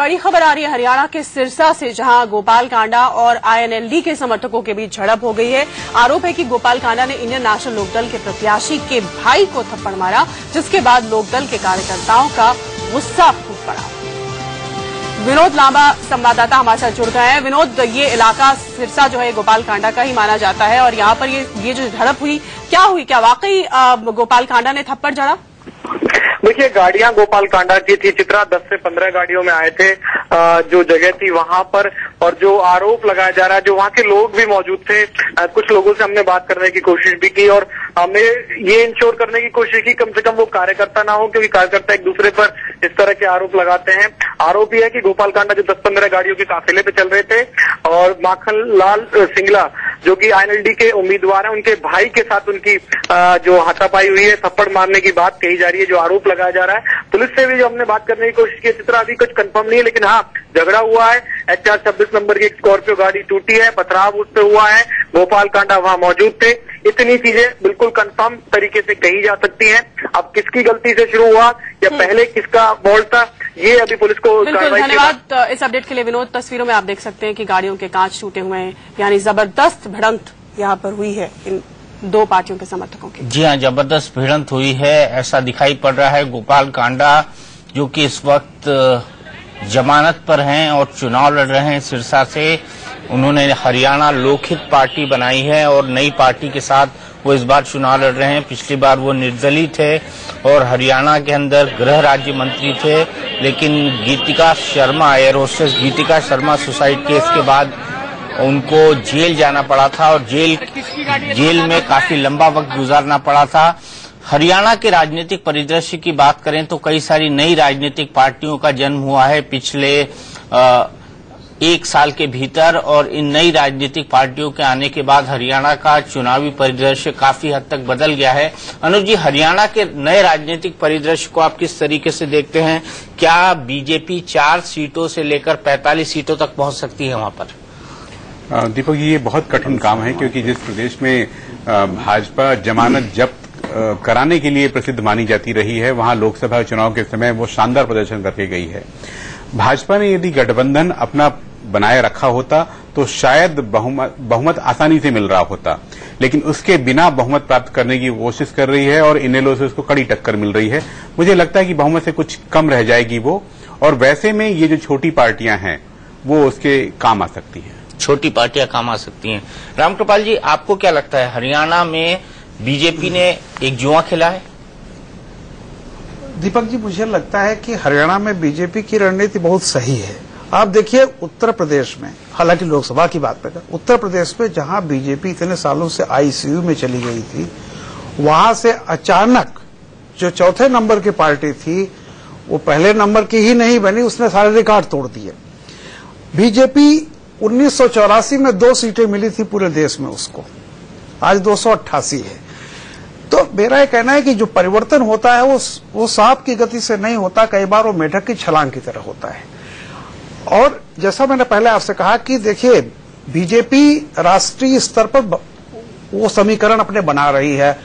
बड़ी खबर आ रही है हरियाणा के सिरसा से, जहां गोपाल कांडा और आईएनएलडी के समर्थकों के बीच झड़प हो गई है। आरोप है कि गोपाल कांडा ने इंडियन नेशनल लोकदल के प्रत्याशी के भाई को थप्पड़ मारा, जिसके बाद लोकदल के कार्यकर्ताओं का गुस्सा फूट पड़ा। विनोद लांबा संवाददाता हमारे साथ जुड़ गए हैं। विनोद, ये इलाका सिरसा जो है गोपाल कांडा का ही माना जाता है और यहाँ पर ये जो झड़प हुई, क्या हुई? क्या वाकई गोपाल कांडा ने थप्पड़ जड़ा? देखिए, गाड़ियां गोपाल कांडा की थी। चित्रा 10 से 15 गाड़ियों में आए थे जो जगह थी वहां पर, और जो आरोप लगाया जा रहा है, जो वहां के लोग भी मौजूद थे। कुछ लोगों से हमने बात करने की कोशिश भी की और हमने ये इंश्योर करने की कोशिश की कम से कम वो कार्यकर्ता ना हो, क्योंकि कार्यकर्ता एक दूसरे पर इस तरह के आरोप लगाते हैं। आरोप यह है कि गोपाल कांडा जो 10-15 गाड़ियों के काफिले पे चल रहे थे और माखन लाल सिंगला जो कि आईएनएलडी के उम्मीदवार हैं, उनके भाई के साथ उनकी जो हाथापाई हुई है, थप्पड़ मारने की बात कही जा रही है, जो आरोप लगाया जा रहा है। पुलिस से भी जो हमने बात करने की कोशिश की, चित्रा अभी कुछ कंफर्म नहीं है, लेकिन हाँ, झगड़ा हुआ है। HR 26 नंबर की एक स्कॉर्पियो गाड़ी टूटी है, पथराव उस पे हुआ है, गोपाल कांडा वहां मौजूद थे। इतनी चीजें बिल्कुल कंफर्म तरीके से कही जा सकती हैं। अब किसकी गलती से शुरू हुआ या पहले किसका बॉल था, ये अभी पुलिस को बिल्कुल। धन्यवाद इस अपडेट के लिए विनोद। तस्वीरों में आप देख सकते हैं कि गाड़ियों के कांच टूटे हुए हैं, यानी जबरदस्त भिड़ंत यहाँ पर हुई है इन दो पार्टियों के समर्थकों की। जी हाँ, जबरदस्त भिड़ंत हुई है, ऐसा दिखाई पड़ रहा है। गोपाल कांडा जो कि इस वक्त जमानत पर हैं और चुनाव लड़ रहे हैं सिरसा से, उन्होंने हरियाणा लोकहित पार्टी बनाई है और नई पार्टी के साथ वो इस बार चुनाव लड़ रहे हैं। पिछली बार वो निर्दलीय थे और हरियाणा के अंदर गृह राज्य मंत्री थे, लेकिन गीतिका शर्मा, एयर होस्टेस गीतिका शर्मा सुसाइड केस के बाद उनको जेल जाना पड़ा था और जेल में काफी लंबा वक्त गुजारना पड़ा था। हरियाणा के राजनीतिक परिदृश्य की बात करें तो कई सारी नई राजनीतिक पार्टियों का जन्म हुआ है पिछले 1 साल के भीतर, और इन नई राजनीतिक पार्टियों के आने के बाद हरियाणा का चुनावी परिदृश्य काफी हद तक बदल गया है। अनुज जी, हरियाणा के नए राजनीतिक परिदृश्य को आप किस तरीके से देखते हैं? क्या बीजेपी 4 सीटों से लेकर 45 सीटों तक पहुंच सकती है वहां पर? दीपक जी, ये बहुत कठिन काम है, क्योंकि जिस प्रदेश में भाजपा जमानत जब्त कराने के लिए प्रसिद्ध मानी जाती रही है, वहां लोकसभा चुनाव के समय वो शानदार प्रदर्शन करके गई है। भाजपा ने यदि गठबंधन अपना बनाए रखा होता तो शायद बहुमत आसानी से मिल रहा होता, लेकिन उसके बिना बहुमत प्राप्त करने की कोशिश कर रही है और इनेलो से उसको कड़ी टक्कर मिल रही है। मुझे लगता है कि बहुमत से कुछ कम रह जाएगी वो, और वैसे में ये जो छोटी पार्टियां हैं वो उसके काम आ सकती हैं। छोटी पार्टियां काम आ सकती हैं। रामकृपाल जी, आपको क्या लगता है, हरियाणा में बीजेपी ने एक जुआ खेला है? दीपक जी, मुझे लगता है कि हरियाणा में बीजेपी की रणनीति बहुत सही है। आप देखिए उत्तर प्रदेश में, हालांकि लोकसभा की बात करें, उत्तर प्रदेश में जहां बीजेपी इतने सालों से आईसीयू में चली गई थी, वहां से अचानक जो चौथे नंबर की पार्टी थी वो पहले नंबर की ही नहीं बनी, उसने सारे रिकॉर्ड तोड़ दिए। बीजेपी 1984 में 2 सीटें मिली थी पूरे देश में उसको, आज 288 है। तो मेरा ये कहना है कि जो परिवर्तन होता है वो सांप की गति से नहीं होता, कई बार वो मेढक की छलांग की तरह होता है। और जैसा मैंने पहले आपसे कहा कि देखिए, बीजेपी राष्ट्रीय स्तर पर वो समीकरण अपने बना रही है।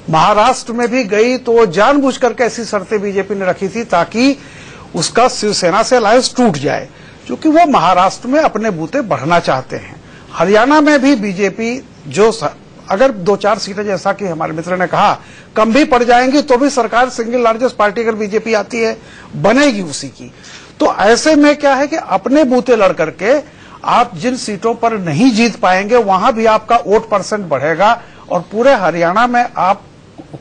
महाराष्ट्र में भी गई तो वो जानबूझ करके ऐसी शर्तें बीजेपी ने रखी थी ताकि उसका शिवसेना से अलायंस टूट जाए, क्योंकि वो महाराष्ट्र में अपने बूते बढ़ना चाहते हैं। हरियाणा में भी बीजेपी जो अगर 2-4 सीटें, जैसा कि हमारे मित्र ने कहा, कम भी पड़ जाएंगी तो भी सरकार सिंगल लार्जेस्ट पार्टी अगर बीजेपी आती है बनेगी उसी की। तो ऐसे में क्या है कि अपने बूते लड़ करके आप जिन सीटों पर नहीं जीत पाएंगे वहां भी आपका वोट % बढ़ेगा और पूरे हरियाणा में आप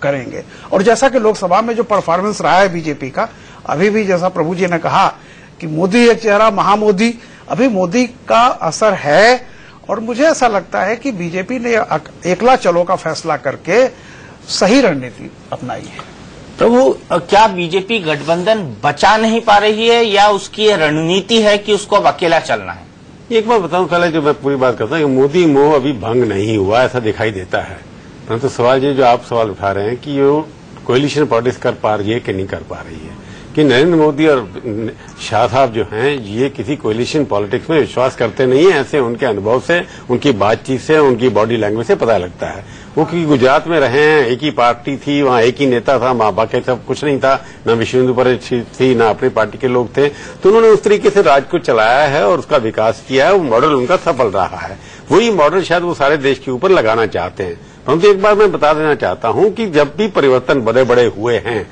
करेंगे। और जैसा कि लोकसभा में जो परफॉर्मेंस रहा है बीजेपी का, अभी भी जैसा प्रभु जी ने कहा कि मोदी एक चेहरा महामोदी, अभी मोदी का असर है। और मुझे ऐसा लगता है कि बीजेपी ने एकला चलो का फैसला करके सही रणनीति अपनाई है। प्रभु, क्या बीजेपी गठबंधन बचा नहीं पा रही है या उसकी रणनीति है कि उसको अब अकेला चलना है? एक बात बताऊं, पहले जो मैं पूरी बात करता हूं, मोदी मोह अभी भंग नहीं हुआ, ऐसा दिखाई देता है। परंतु सवाल ये जो आप सवाल उठा रहे हैं कि ये कोएलिशन पॉलिटिक्स कर पा रही है कि नहीं कर पा रही है, कि नरेंद्र मोदी और शाह साहब जो हैं ये किसी कोएलिशन पॉलिटिक्स में विश्वास करते नहीं है। ऐसे उनके अनुभव से, उनकी बातचीत से, उनकी बॉडी लैंग्वेज से पता लगता है। वो क्योंकि गुजरात में रहे हैं, एक ही पार्टी थी, वहां एक ही नेता था, वहां बाकी सब कुछ नहीं था, ना विश्व हिंदू परिषद थी, ना अपनी पार्टी के लोग थे। तो उन्होंने उस तरीके से राज्य को चलाया है और उसका विकास किया है। वो मॉडल उनका सफल रहा है। वही मॉडल शायद वो सारे देश के ऊपर लगाना चाहते हैं। परंतु एक बार मैं बता देना चाहता हूं कि जब भी परिवर्तन बड़े बड़े हुए हैं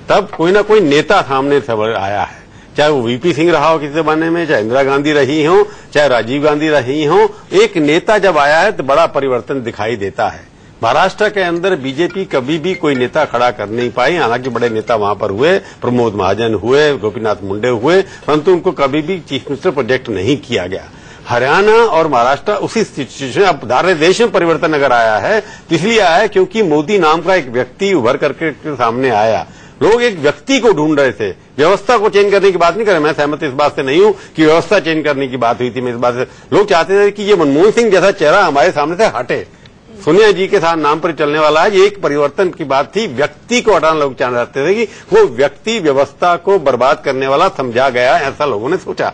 तब कोई ना कोई नेता सामने से आया है, चाहे वो वीपी सिंह रहा हो किसी जमाने में, चाहे इंदिरा गांधी रही हो, चाहे राजीव गांधी रही हो। एक नेता जब आया है तो बड़ा परिवर्तन दिखाई देता है। महाराष्ट्र के अंदर बीजेपी कभी भी कोई नेता खड़ा कर नहीं पाई। हालांकि बड़े नेता वहां पर हुए, प्रमोद महाजन हुए, गोपीनाथ मुंडे हुए, परंतु उनको कभी भी चीफ मिनिस्टर प्रोजेक्ट नहीं किया गया। हरियाणा और महाराष्ट्र उसी सिचुएशन, अब सारे देश में परिवर्तन अगर आया है तो इसलिए आया है क्योंकि मोदी नाम का एक व्यक्ति उभर करके सामने आया। लोग एक व्यक्ति को ढूंढ रहे थे, व्यवस्था को चेंज करने की बात नहीं कर रहे। मैं सहमत इस बात से नहीं हूं कि व्यवस्था चेंज करने की बात हुई थी। मैं इस बात से, लोग चाहते थे कि ये मनमोहन सिंह जैसा चेहरा हमारे सामने से हटे, सोनिया जी के साथ नाम पर चलने वाला है। ये एक परिवर्तन की बात थी, व्यक्ति को हटाना लोग चाहते थे कि वो व्यक्ति व्यवस्था को बर्बाद करने वाला समझा गया, ऐसा लोगों ने सोचा।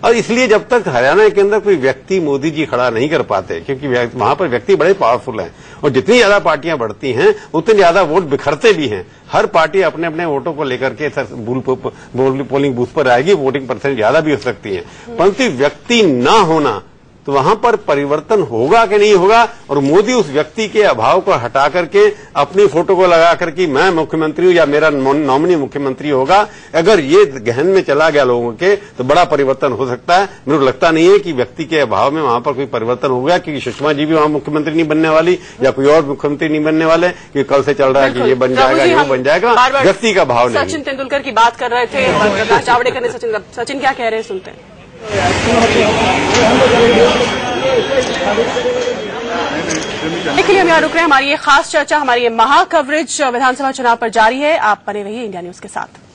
और इसलिए जब तक हरियाणा के अंदर कोई व्यक्ति मोदी जी खड़ा नहीं कर पाते, क्योंकि वहां पर व्यक्ति बड़े पावरफुल हैं और जितनी ज्यादा पार्टियां बढ़ती हैं उतने ज्यादा वोट बिखरते भी हैं। हर पार्टी अपने अपने वोटों को लेकर के पोलिंग बूथ पर आएगी, वोटिंग परसेंट ज्यादा भी हो सकती है, परंतु व्यक्ति न होना तो वहां पर परिवर्तन होगा कि नहीं होगा। और मोदी उस व्यक्ति के अभाव को हटा करके अपनी फोटो को लगा करके मैं मुख्यमंत्री हूं या मेरा नॉमिनी मुख्यमंत्री होगा, अगर ये गहन में चला गया लोगों के तो बड़ा परिवर्तन हो सकता है। मेरे को लगता नहीं है कि व्यक्ति के अभाव में वहां पर कोई परिवर्तन होगा, क्योंकि सुषमा जी भी वहां मुख्यमंत्री नहीं बनने वाली या कोई और मुख्यमंत्री नहीं बनने वाले कि कल से चल रहा है कि ये बन जाएगा, ये बन जाएगा, व्यक्ति का भाव नहीं। सचिन तेंदुलकर की बात कर रहे थे प्रकाश जावड़ेकर ने। सचिन क्या कह रहे हैं, सुनते हैं। देखिए हम यहाँ रुक रहे हैं। हमारी ये खास चर्चा, हमारी ये महा कवरेज विधानसभा चुनाव पर जारी है। आप बने रहिए इंडिया न्यूज के साथ।